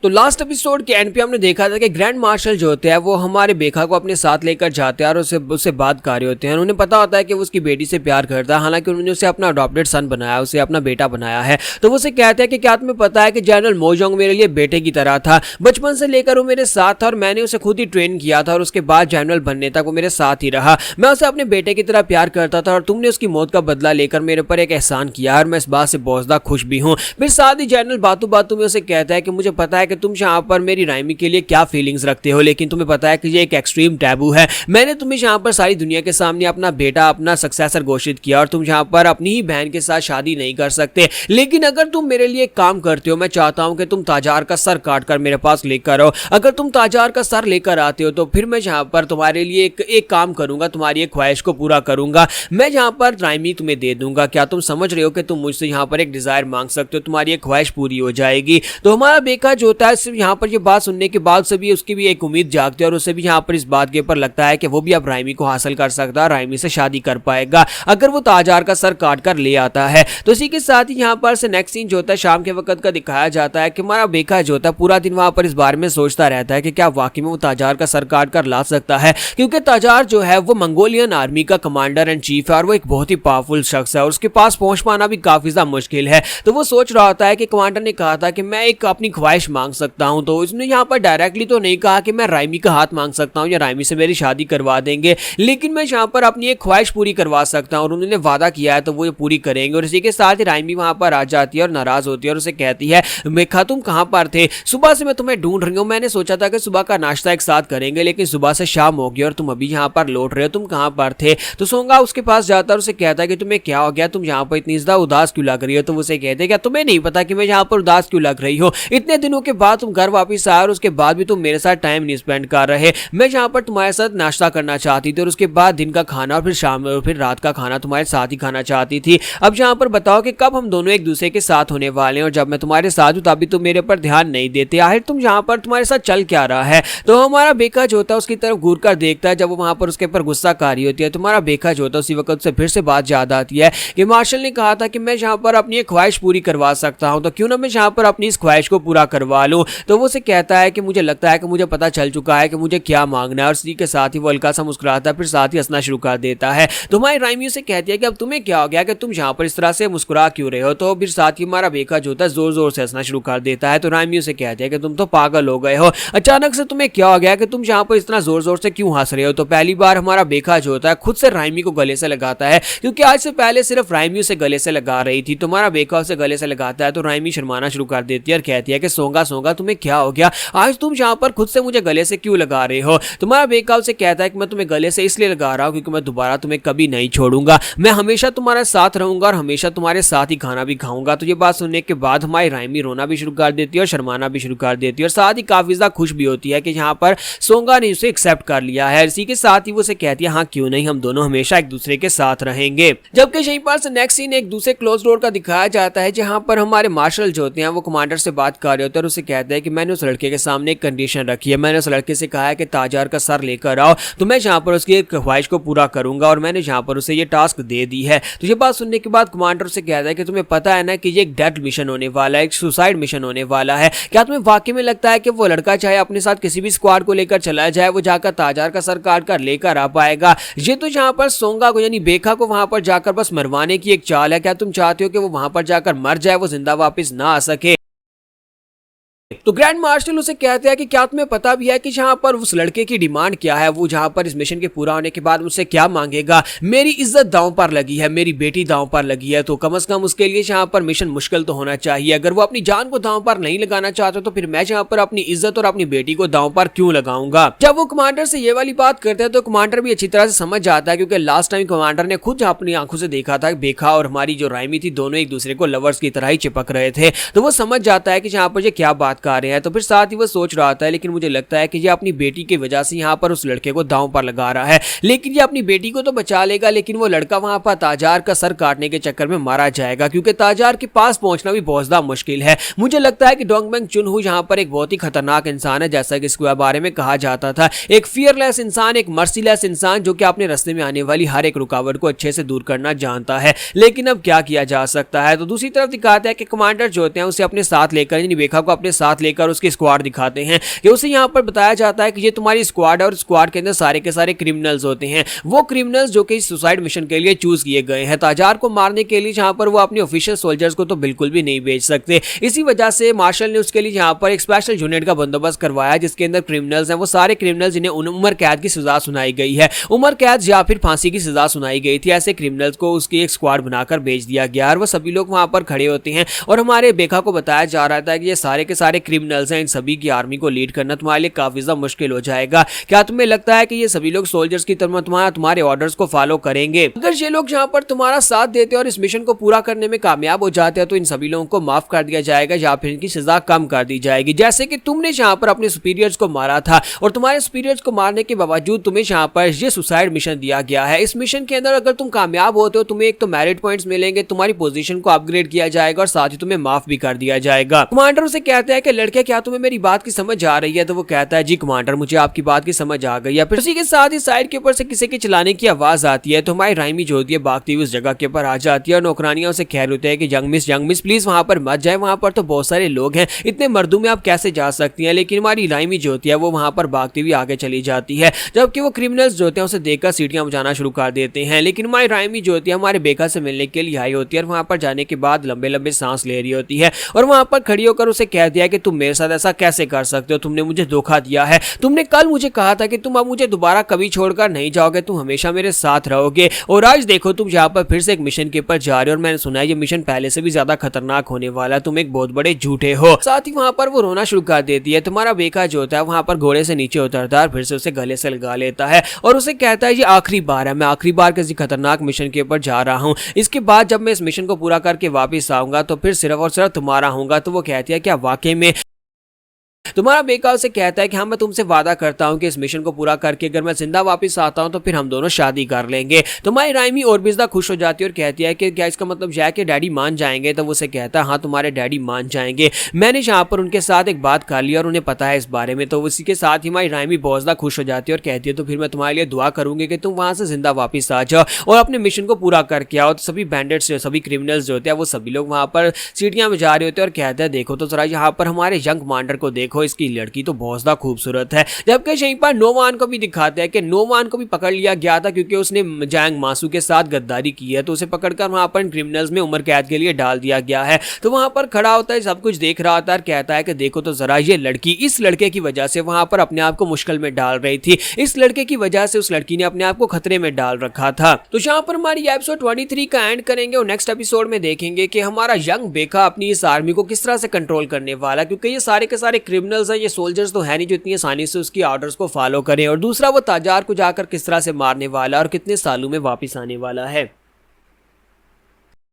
तो last episode के and पे हमने देखा था कि ग्रैंड मार्शल जो होते हैं वो हमारे बेखा को अपने साथ लेकर जाते हैं और उससे बात कर रहे होते हैं। उन्हें पता होता है कि वो उसकी बेटी से प्यार करता है, हालांकि उन्होंने उसे अपना अडॉप्टेड सन बनाया, उसे अपना बेटा बनाया है। तो वो उसे कहते हैं कि क्या तुम्हें पता है कि जनरल मोजोंग मेरे लिए बेटे की तरह था, बचपन से लेकर वो मेरे साथ था और मैंने उसे खुद ही ट्रेन किया था और उसके बाद जनरल बनने तक वो मेरे साथ ही रहा। मैं उसे अपने बेटे की तरह प्यार करता था और तुमने उसकी मौत का बदला लेकर मेरे पर एक एहसान किया और मैं इस बात से बहुत ज्यादा खुश भी हूँ। फिर साथ ही जनरल बातों में उसे कहता है कि मुझे पता है कि तुम यहाँ पर मेरी राइमी के लिए क्या फीलिंग्स रखते हो, लेकिन तुम्हें पता है कि ये एक एक्सट्रीम टैबू है। मैंने तुम्हें यहाँ पर सारी दुनिया के सामने अपना बेटा, अपना सक्सेसर घोषित किया और तुम यहाँ पर अपनी ही बहन के साथ शादी नहीं कर सकते। लेकिन अगर तुम मेरे लिए एक काम करते हो, मैं चाहता हूँ कि तुम ताजार का सर काट कर मेरे पास लेकर आओ। अगर तुम ताजार का सर लेकर आते हो तो फिर मैं यहाँ पर तुम्हारे लिए एक काम करूंगा, तुम्हारी एक ख्वाहिश को पूरा करूंगा। मैं यहाँ पर राइमी तुम्हें दे दूंगा। क्या तुम समझ रहे हो कि तुम मुझसे यहाँ पर एक डिजायर मांग सकते हो, तुम्हारी एक ख्वाहिश पूरी हो जाएगी। तो हमारा बेका जो होता है सिर्फ यहाँ पर ये बात सुनने के बाद से भी उसकी भी एक उम्मीद जागती है और उसे भी यहाँ पर इस बात के ऊपर लगता है कि वो भी अब राइमी को हासिल कर सकता है, राइमी से शादी कर पाएगा अगर वो ताजार का सर काट कर ले आता है। तो इसी के साथ ही यहाँ पर से नेक्स्ट सीन जो होता है शाम के वक्त का दिखाया जाता है कि हमारा बेका जो होता है पूरा दिन वहां पर इस बारे में सोचता रहता है कि क्या वाकई में वो ताजार का सर काट कर ला सकता है, क्योंकि ताजार जो है वो मंगोलियन आर्मी का कमांडर एंड चीफ है और वो एक बहुत ही पावरफुल शख्स है और उसके पास पहुंच पाना भी काफी ज्यादा मुश्किल है। तो वो सोच रहा होता है कि कमांडर ने कहा था कि मैं एक अपनी ख्वाहिश मांग सकता हूं, तो उसने यहाँ पर डायरेक्टली तो नहीं कहा कि मैं राइमी का हाथ मांग सकता हूं या राइमी से मेरी शादी करवा देंगे, लेकिन मैं यहाँ पर अपनी एक ख्वाहिश पूरी करवा सकता हूं और उन्होंने वादा किया है तो वो पूरी करेंगे। और इसी के साथ ही राइमी वहां पर आ जाती है और नाराज होती है और उसे कहती है, बेखा तुम कहां पर थे, सुबह से मैं तुम्हें ढूंढ रही हूं, मैंने सोचा था कि सुबह का नाश्ता एक साथ करेंगे लेकिन सुबह से शाम हो गई और तुम अभी यहाँ पर लौट रहे हो, तुम कहां पर थे। तो सोंगा उसके पास जाता है और उसे कहता है कि तुम्हें क्या हो गया, तुम यहाँ पर इतनी ज्यादा उदास क्यों लग रही हो। तो उसे कहते हैं क्या तुम्हें नहीं पता कि मैं यहाँ पर उदास क्यों लग रही हो, इतने दिनों के बाद तुम घर वापस आए और उसके बाद भी तुम मेरे साथ टाइम नहीं स्पेंड कर रहे। मैं यहाँ पर तुम्हारे साथ नाश्ता करना चाहती थी और उसके बाद दिन का खाना और फिर शाम और फिर रात का खाना तुम्हारे साथ ही खाना चाहती थी। अब यहाँ पर बताओ कि कब हम दोनों एक दूसरे के साथ होने वाले हैं, और जब मैं तुम्हारे साथ हूँ तभी तुम मेरे पर ध्यान नहीं देते, आखिर तुम यहाँ पर तुम्हारे साथ चल क्या रहा है। तो हमारा बेका जो होता है उसकी तरफ घूर कर देखता है, जब वो वहां पर उसके ऊपर गुस्सा कारी होती है। तुम्हारा बेका जो होता है उसी वक्त से फिर से बात याद आती है कि मार्शल ने कहा था कि मैं यहाँ पर अपनी एक ख्वाहिश पूरी करवा सकता हूँ, तो क्यों ना मैं यहाँ पर अपनी इस ख्वाहिश को पूरा करवा लूँ। तो वो उसे कहता है कि मुझे लगता है कि मुझे पता चल चुका है कि मुझे क्या मांगना है, और इसी के साथ ही वो हल्का सा मुस्कुराता है, फिर साथ ही हंसना शुरू कर देता है। तो हमारी राइमी से कहती है कि अब तुम्हें क्या हो गया कि तुम यहाँ पर इस तरह से मुस्कुरा क्यों रहे हो। तो फिर साथ ही हमारा बेका जो होता है जोर जोर से हंसना शुरू कर देता है। तो राइमी उसे कहती है कि तुम तो पागल हो गए हो, अचानक से तुम्हें क्या हो गया कि तुम यहाँ पर इतना जोर जोर से क्यों हंस रहे हो। तो पहली बार हमारा बेका जो होता है खुद से राइमी को गले से लगाता है, क्योंकि आज से पहले सिर्फ राइमी उसे गले से लगा रही थी। तुम्हारा बेका उसे गले से लगाता है तो राइमी शर्माना शुरू कर देती है और कहती है कि सोंगा सोंगा तुम्हें क्या हो गया, आज तुम यहाँ पर खुद से मुझे गले से क्यों लगा रहे हो। तुम्हारा बेका उसे कहता है कि मैं तुम्हें गले से इसलिए लगा रहा हूँ क्योंकि मैं दोबारा तुम्हें कभी नहीं छोड़ूंगा, मैं हमेशा तुम्हारे साथ रहूंगा और हमेशा तुम्हारे साथ ही खाना भी खाऊंगा। तो ये बात सुनने के बाद हमारी राइमी रोना भी शुरू कर देती है और शर्माना भी शुरू कर देती है और साथ ही काफी ज्यादा खुश भी होती है कि यहाँ पर सोंगा ने उसे एक्सेप्ट कर लिया है। इसी के साथ ही वो उसे कहती है हाँ क्यों नहीं, हम दोनों हमेशा एक दूसरे के साथ रहेंगे। जबकि यहीं पर से नेक्स्ट सीन एक दूसरे क्लोज डोर का दिखाया जाता है, जहां पर हमारे मार्शल जो होते हैं वो कमांडर से बात कर रहे होते हैं और उसे कहते हैं कि मैंने उस लड़के के सामने एक कंडीशन रखी है, मैंने उस लड़के से कहा है कि ताजार का सर लेकर आओ, तो मैं यहाँ पर उसकी एक ख्वाहिश को पूरा करूंगा और मैंने यहाँ पर उसे ये टास्क दे दी है। तो ये बात सुनने के बाद कमांडर से कहता है कि तुम्हें पता है ना कि ये एक डेथ मिशन होने वाला है, एक सुसाइड मिशन होने वाला है, क्या तुम्हें वाकई में लगता है कि वो लड़का चाहे अपने साथ किसी भी स्क्वाड को लेकर चला जाए वो जाकर ताजार का सर काट कर लेकर आ पाएगा। ये तो यहाँ पर सोंगा को यानी बेखा को वहां पर जाकर बस मरवाने की एक चाल है, क्या तुम चाहते हो कि वो वहां पर जाकर मर जाए, वो जिंदा वापस ना आ सके। तो ग्रैंड मार्शल उसे कहते हैं कि क्या तुम्हें पता भी है कि यहाँ पर उस लड़के की डिमांड क्या है, वो जहाँ पर इस मिशन के पूरा होने के बाद मुझसे क्या मांगेगा। मेरी इज्जत दांव पर लगी है, मेरी बेटी दांव पर लगी है, तो कम से कम उसके लिए यहाँ पर मिशन मुश्किल तो होना चाहिए। अगर वो अपनी जान को दांव पर नहीं लगाना चाहते तो फिर मैं यहाँ पर अपनी इज्जत और अपनी बेटी को दांव पर क्यों लगाऊंगा। जब वो कमांडर से ये वाली बात करते हैं तो कमांडर भी अच्छी तरह से समझ जाता है, क्योंकि लास्ट टाइम कमांडर ने खुद अपनी आंखों से देखा था बेखा और हमारी जो राइमी थी दोनों एक दूसरे को लवर्स की तरह ही चिपक रहे थे। तो वो समझ जाता है कि यहाँ पर ये क्या बात कर रहे हैं। तो फिर साथ ही वो सोच रहा था लेकिन मुझे लगता है कि ये अपनी बेटी की वजह से यहाँ पर उस लड़के को दांव पर लगा रहा है, लेकिन ये अपनी बेटी को तो बचा लेगा, लेकिन वो लड़का वहां पर ताजार का सर काटने के चक्कर में मारा जाएगा, क्योंकि ताजार के पास पहुंचना भी बहुत ज्यादा मुश्किल है। मुझे लगता है कि डोंगबेंग चुनहू यहाँ पर एक बहुत ही खतरनाक इंसान है, जैसा कि इसके बारे में कहा जाता था, एक फियरलेस इंसान, एक मर्सीलेस इंसान जो कि अपने रास्ते में आने वाली हर एक रुकावट को अच्छे से दूर करना जानता है। लेकिन अब क्या किया जा सकता है। तो दूसरी तरफ दिखाता है कि कमांडर जो होते हैं उसे अपने साथ लेकर यानी बेखा को अपने साथ साथ लेकर उसकी स्क्वाड दिखाते हैं कि उसे यहाँ पर बताया जाता है कि ये तुम्हारी स्क्वाड है और स्क्वाड के अंदर सारे के सारे क्रिमिनल्स होते हैं, वो क्रिमिनल्स जो कि सुसाइड मिशन के लिए चूज किए गए हैं ताजार को मारने के लिए, जहां पर वो अपने ऑफिशियल सोल्जर्स को तो बिल्कुल भी नहीं भेज सकते। इसी वजह से मार्शल ने उसके लिए यहाँ पर एक स्पेशल यूनिट का बंदोबस्त करवाया जिसके अंदर क्रिमिनल्स हैं, वो सारे क्रिमिनल्स जिन्हें उम्र कैद की सजा सुनाई गई है, उम्र कैद या फिर फांसी की सजा सुनाई गई थी, ऐसे क्रिमिनल्स को उसकी एक स्क्वाड बनाकर भेज दिया गया और वो सभी लोग वहां पर खड़े होते हैं और हमारे बेखा को बताया जा रहा था कि ये सारे के सारे क्रिमिनल्स हैं, इन सभी की आर्मी को लीड करना तुम्हारे लिए काफी ज्यादा मुश्किल हो जाएगा। क्या तुम्हें लगता है कि ये सभी लोग सोल्जर्स की तरह तुम्हारे ऑर्डर्स को फॉलो करेंगे? अगर ये लोग यहाँ पर तुम्हारा साथ देते और इस मिशन को पूरा करने में कामयाब हो जाते हैं तो इन सभी लोगों को माफ कर दिया जाएगा या फिर इनकी सजा कम कर दी जाएगी। जैसे कि तुमने यहाँ पर अपने सुपीरियर्स को मारा था और तुम्हारे सुपीरियर्स को मारने के बावजूद तुम्हें यहाँ पर ये सुसाइड मिशन दिया गया है। इस मिशन के अंदर अगर तुम कामयाब होते हो तुम्हें एक तो मेरिट पॉइंट्स मिलेंगे, तुम्हारी पोजीशन को अपग्रेड किया जाएगा और साथ ही तुम्हें माफ भी कर दिया जाएगा। कमांडर उसे कहता है कि लड़के क्या तुम्हें मेरी बात की समझ आ रही है? तो वो कहता है जी कमांडर मुझे आपकी बात की समझ आ गई है। फिर उसी के साथ ही साइड के ऊपर से किसी के चलाने की आवाज आती है तो हमारी राइमी जो होती है भागती हुई उस जगह के ऊपर आ जाती है और नौकरानियां उसे कह रही होती है कि यंग मिस प्लीज वहां पर मत जाए, वहां पर तो बहुत सारे लोग हैं, इतने मर्दों में आप कैसे जा सकती हैं? लेकिन हमारी राइमी जो होती है वो वहां पर भागती हुई आगे चली जाती है, जबकि वो क्रिमिनल्स जो होते हैं उसे देखकर सीटियां बजाना शुरू कर देते हैं। लेकिन हमारी राइमी जो होती है हमारे बेका से मिलने के लिए आई होती है और वहां पर जाने के बाद लंबे लंबे सांस ले रही होती है और वहां पर खड़ी होकर उसे कह दिया कि तुम मेरे साथ ऐसा कैसे कर सकते हो, तुमने मुझे धोखा दिया है, तुमने कल मुझे कहा था कि तुम अब मुझे दोबारा कभी छोड़कर नहीं जाओगे, तुम हमेशा मेरे साथ रहोगे और आज देखो तुम यहाँ पर फिर से एक मिशन के ऊपर जा रहे हो और मैंने सुना है ये मिशन पहले से भी ज्यादा खतरनाक होने वाला है, तुम एक बहुत बड़े झूठे हो। साथ ही वहां पर वो रोना शुरू कर देती है। तुम्हारा बेका जो होता है वहां पर घोड़े से नीचे उतरता है और फिर से उसे गले से लगा लेता है और उसे कहता है ये आखिरी बार है, मैं आखिरी बार किसी खतरनाक मिशन के ऊपर जा रहा हूँ, इसके बाद जब मैं इस मिशन को पूरा करके वापस आऊंगा तो फिर सिर्फ और सिर्फ तुम्हारा होगा। तो वो कहती है क्या वाकई में? तुम्हारा बेका उसे कहता है कि हाँ मैं तुमसे वादा करता हूँ कि इस मिशन को पूरा करके अगर मैं जिंदा वापस आता हूँ तो फिर हम दोनों शादी कर लेंगे। तुम्हारी राइमी और भी ज्यादा खुश हो जाती है और कहती है कि क्या इसका मतलब यह है कि डैडी मान जाएंगे? तो वो उसे कहता है हाँ तुम्हारे डैडी मान जाएंगे, मैंने यहाँ पर उनके साथ एक बात कर ली और उन्हें पता है इस बारे में। तो उसी के साथ ही हमारी राइमी बहुत ज्यादा खुश हो जाती है और कहती है तो फिर मैं तुम्हारे लिए दुआ करूंगी कि तुम वहां से जिंदा वापस आ जाओ और अपने मिशन को पूरा करके आओ। तो सभी बैंडेट्स सभी क्रिमिनल्स जो होते हैं वो सभी लोग वहां पर सीटियां बजा रहे होते हैं और कहते हैं देखो तो जरा यहाँ पर हमारे यंग कमांडर को देखो, इसकी लड़की तो बहुत ज्यादा खूबसूरत है। जबकि यहीं पर नोवान को भी दिखाते हैं कि नोवान को भी पकड़ लिया गया था क्योंकि उसने जैंग मासू के साथ गद्दारी की है, तो उसे पकड़कर वहां पर क्रिमिनल्स में उम्र कैद के लिए डाल दिया गया है। तो वहां पर खड़ा होता है, सब कुछ देख रहा होता है, कहता है कि देखो तो जरा ये लड़की इस लड़के की वजह से वहां पर अपने आप को मुश्किल में डाल रही थी, इस लड़के की वजह से उस लड़की ने अपने आप को खतरे में डाल रखा था। तो यहाँ पर हमारी एपिसोड 23 का एंड करेंगे और नेक्स्ट एपिसोड में देखेंगे कि हमारा यंग बेका अपनी इस आर्मी को किस तरह से कंट्रोल करने वाला, क्योंकि ये सारे के सारे क्रिमिनल्स हैं, ये सोल्जर्स तो है नहीं जो इतनी आसानी से उसकी ऑर्डर्स को फॉलो करें, और दूसरा वो ताजार को जाकर किस तरह से मारने वाला और कितने सालों में वापस आने वाला है।